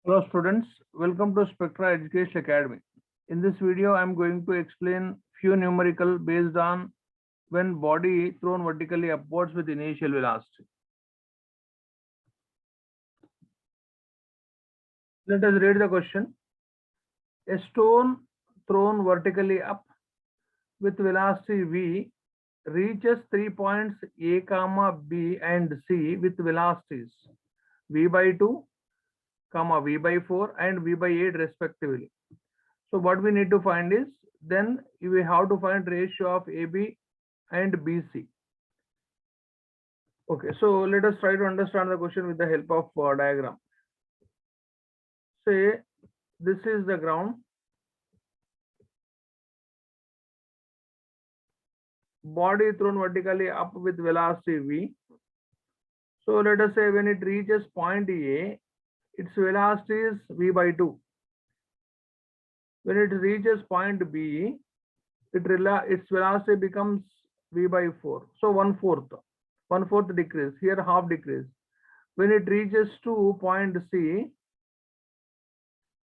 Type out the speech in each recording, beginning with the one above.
Hello students, welcome to Spectra Education Academy. In this video, I am going to explain few numerical based on when body thrown vertically upwards with initial velocity. Let us read the question. A stone thrown vertically up with velocity v reaches 3 points A, B and C with velocities v by 2, v by 4 and v by 8 respectively. So what we need to find is, then we have to find ratio of AB and BC. Okay, so let us try to understand the question with the help of diagram. Say this is the ground, body thrown vertically up with velocity v. So let us say when it reaches point A, its velocity is v by 2. When it reaches point B, its velocity becomes v by 4. So 1/4 decrease, here half decrease. When it reaches to point C,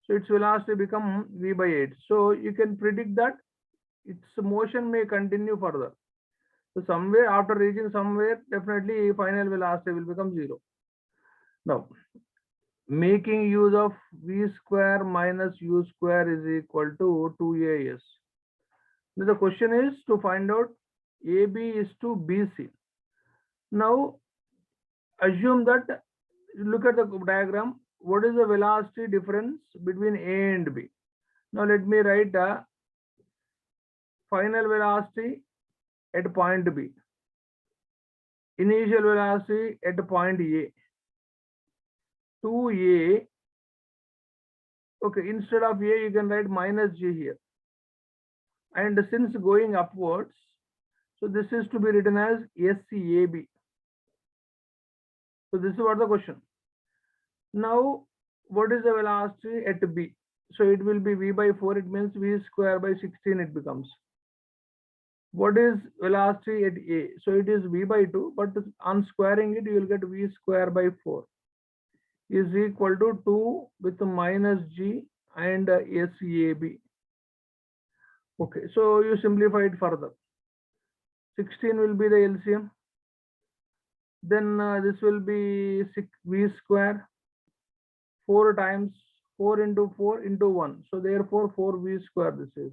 so its velocity become v by 8. So you can predict that its motion may continue further. So somewhere after reaching somewhere, definitely final velocity will become 0. Now, making use of v square minus u square is equal to 2as. Now the question is to find out AB is to BC. Now assume that, look at the diagram, what is the velocity difference between A and B? Now let me write the final velocity at point B, initial velocity at point A, 2A. Okay, instead of A you can write minus G here, and since going upwards, so this is to be written as SCAB. So this is what the question. Now what is the velocity at B? So it will be v by 4, it means v square by 16 it becomes. What is velocity at A? So it is v by 2, but on squaring it, you will get v square by 4 is equal to 2 with minus G and SCAB. Okay, so you simplify it further. 16 will be the LCM. Then this will be v square, 4 times 4 into 4 into 1. So therefore 4v square this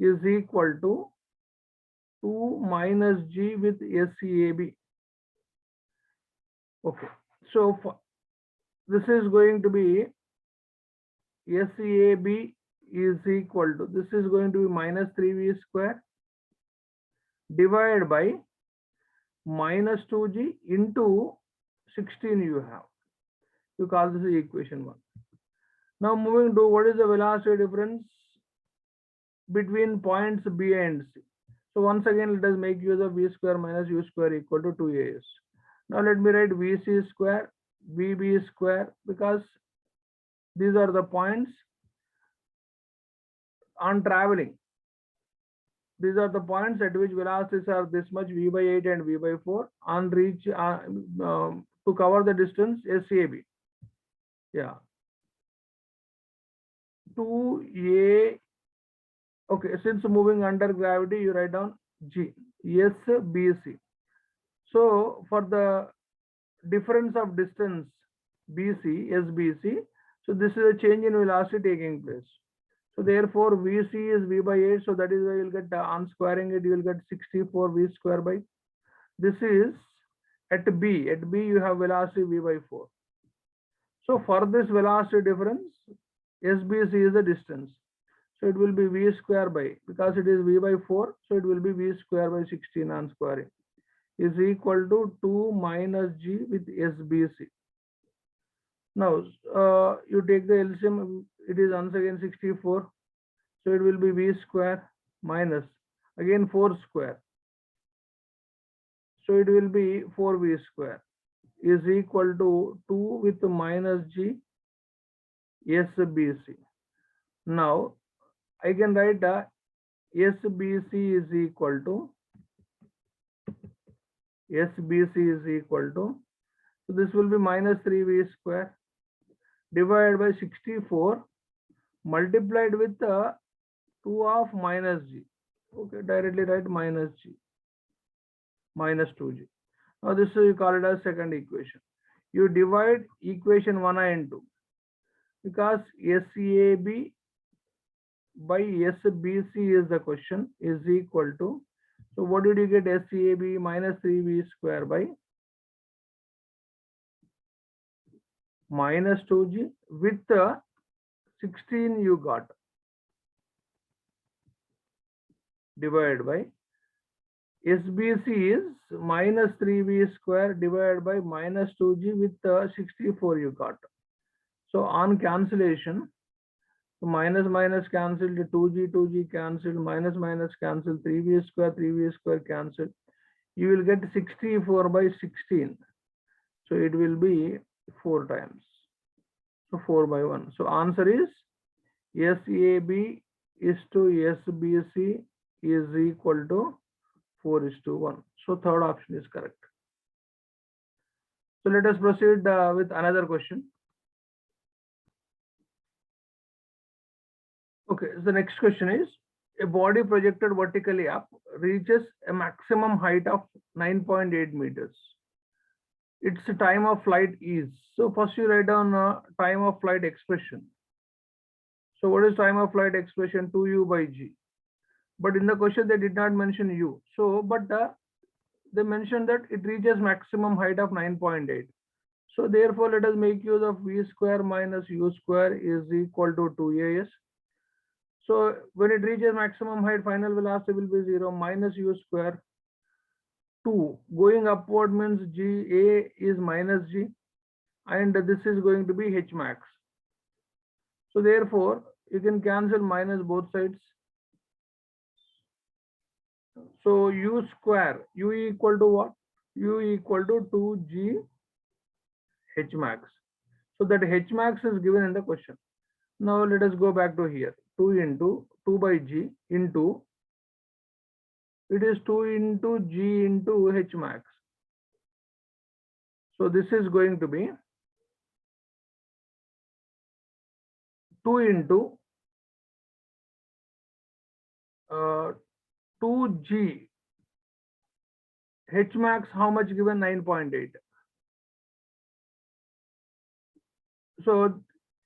is equal to 2 minus G with SCAB. Okay, so this is going to be SCAB is equal to, this is going to be minus 3v square divided by minus 2G into 16 you have. You call this equation 1. Now moving to what is the velocity difference between points B and C. So once again, let us make use of v square minus u square equal to 2as. Now let me write vc square, vb square, because these are the points on traveling. These are the points at which velocities are this much, v by 8 and v by 4, on reach to cover the distance SCAB. Yeah. 2a. Okay, since moving under gravity, you write down G, SBC. So for the difference of distance BC, SBC, so this is a change in velocity taking place. So therefore VC is v by 8, so that is why you'll get, on squaring it, you will get 64 v square by. This is at B. At B you have velocity v by 4. So for this velocity difference, SBC is the distance. So it will be v square by, because it is v by 4, so it will be v square by 16 on squaring is equal to 2 minus G with SBC. Now you take the LCM, it is once again 64. So it will be v square minus again 4 square. So it will be 4v square is equal to 2 with minus G SBC. Now I can write SBC is equal to, so this will be minus 3v square divided by 64 multiplied with 2 of minus g. Okay, directly write minus g, minus 2g. Now this you call it as second equation. You divide equation 1 and 2 because SAB by SBC is the question is equal to. So what did you get? SAB minus 3b square by minus 2g with 16 you got, divided by SBC is minus 3b square divided by minus 2g with 64 you got. So on cancellation, minus minus cancelled, 2g cancelled, minus minus cancelled, 3b square cancelled. You will get 64 by 16. So it will be 4 times. So 4 by 1. So answer is SAB is to SBC is equal to 4:1. So third option is correct. So let us proceed with another question. Okay, the next question is, a body projected vertically up reaches a maximum height of 9.8 meters. Its time of flight is. So first you write down time of flight expression. So what is time of flight expression? 2u by g. But in the question they did not mention u. So but they mentioned that it reaches maximum height of 9.8. So therefore let us make use of v square minus u square is equal to 2as. So when it reaches maximum height, final velocity will be 0 minus u square. 2 going upward means g a is minus g, and this is going to be h max. So therefore you can cancel minus both sides. So u square, u equal to what? U equal to 2g h max. So that h max is given in the question. Now let us go back to here. 2 into 2 by g into, it is 2 into g into h max. So this is going to be 2 into 2g h max. How much given? 9.8. So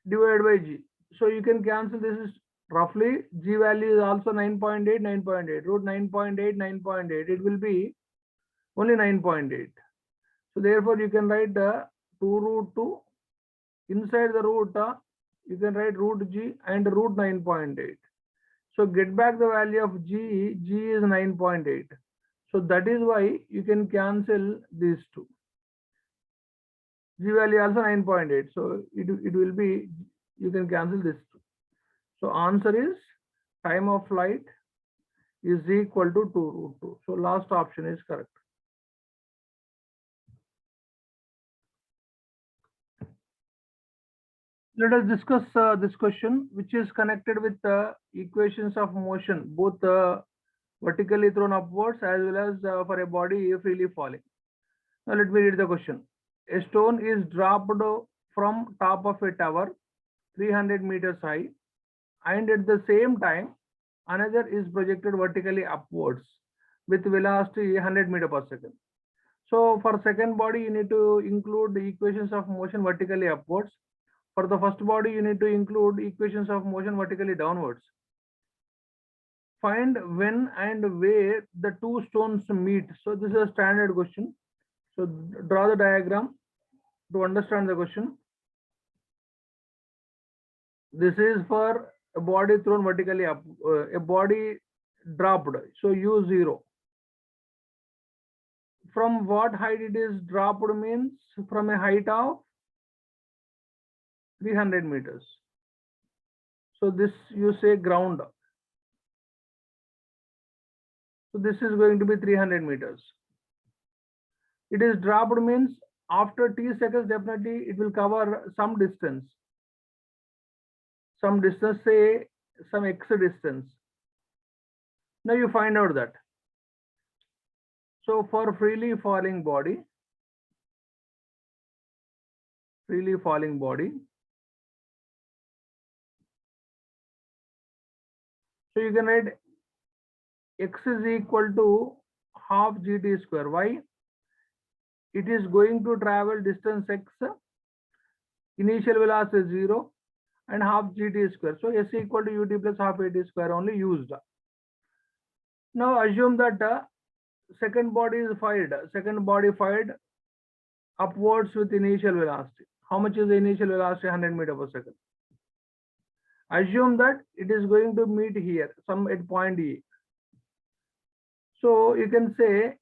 divided by g. So you can cancel, this is roughly g value is also 9.8, 9.8, root 9.8, 9.8. It will be only 9.8. So therefore you can write 2 root 2. Inside the root, you can write root g and root 9.8. So get back the value of g. G is 9.8. So that is why you can cancel these two. G value also 9.8. So it will be, you can cancel this two. So answer is time of flight is equal to 2 root 2. So last option is correct. Let us discuss this question, which is connected with the equations of motion, both vertically thrown upwards as well as for a body freely falling. Now let me read the question. A stone is dropped from top of a tower 300 meters high, and at the same time another is projected vertically upwards with velocity 100 meters per second. So for second body you need to include the equations of motion vertically upwards. For the first body you need to include equations of motion vertically downwards. Find when and where the two stones meet. So this is a standard question. So draw the diagram to understand the question. This is for a body thrown vertically up, a body dropped. So u0. From what height it is dropped means from a height of 300 meters. So this you say ground. So this is going to be 300 meters. It is dropped means after t seconds definitely it will cover some distance. Some distance, say some x distance. Now you find out that. So for freely falling body, So you can write x is equal to half gt square. Why? It is going to travel distance x, initial velocity is 0, and half gt square. So s equal to ut plus half at square only used. Now assume that second body is fired. Second body fired upwards with initial velocity. How much is the initial velocity? 100 meters per second. Assume that it is going to meet here, some at point E. So you can say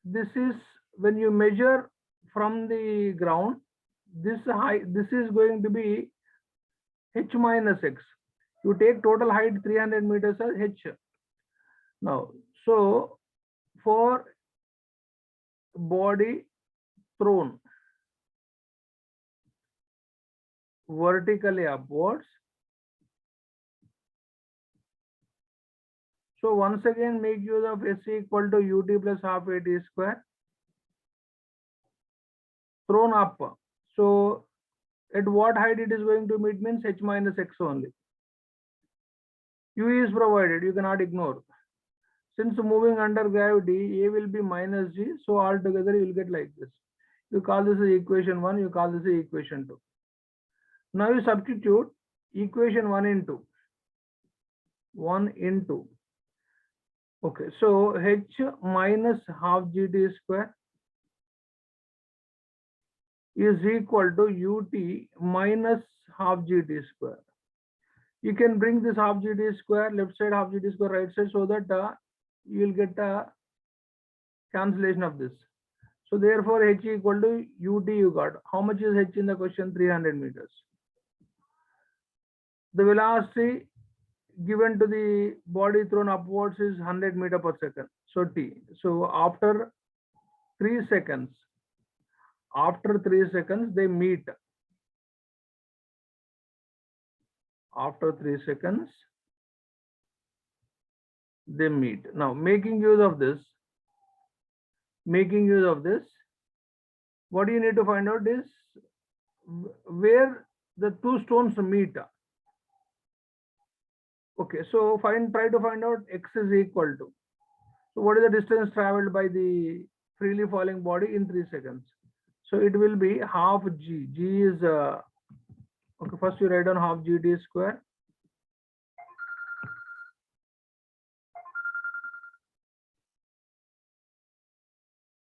this is when you measure from the ground, this height, this is going to be h minus x. You take total height 300 meters as h. Now, so for body thrown vertically upwards, so once again make use of s equal to ut plus half at square, thrown up. So at what height it is going to meet means h minus x only. U is provided, you cannot ignore. Since moving under gravity, a will be minus g, so altogether you will get like this. You call this as equation 1, you call this as equation 2. Now you substitute equation 1 into. Okay, so h minus half gt square is equal to ut minus half gt square. You can bring this half gt square, left side half gt square, right side, so that you will get a cancellation of this. So therefore h equal to ut you got. How much is h in the question? 300 meters. The velocity given to the body thrown upwards is 100 meters per second. So t. So after 3 seconds, they meet. After 3 seconds, they meet. Now making use of this, what you need to find out is where the two stones meet. Okay, so try to find out x is equal to. So what is the distance traveled by the freely falling body in 3 seconds? So it will be half g. G is okay. First you write down half gt square.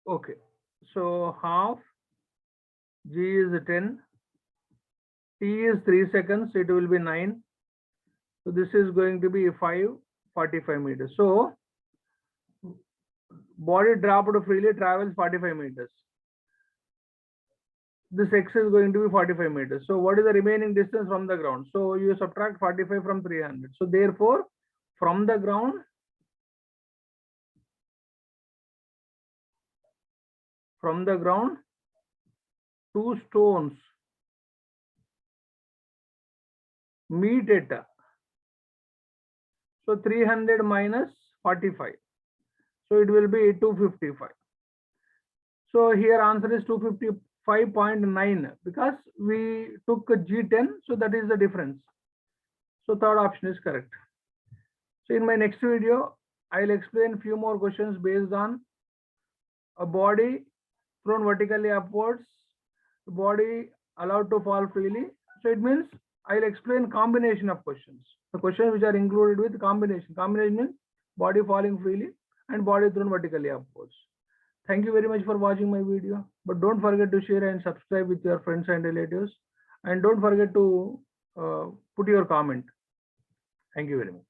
Okay, so half g is 10. T is 3 seconds. It will be 9. So this is going to be 45 meters. So body dropped freely travels 45 meters. This x is going to be 45 meters. So what is the remaining distance from the ground? So you subtract 45 from 300. So therefore, from the ground, two stones meet at. So 300 minus 45. So it will be 255. So here answer is 255.9 because we took G10. So that is the difference. So third option is correct. So in my next video, I'll explain few more questions based on a body thrown vertically upwards, body allowed to fall freely. So it means I'll explain combination of questions. The questions which are included with combination. Combination means body falling freely and body thrown vertically upwards. Thank you very much for watching my video. But don't forget to share and subscribe with your friends and relatives. And don't forget to put your comment. Thank you very much.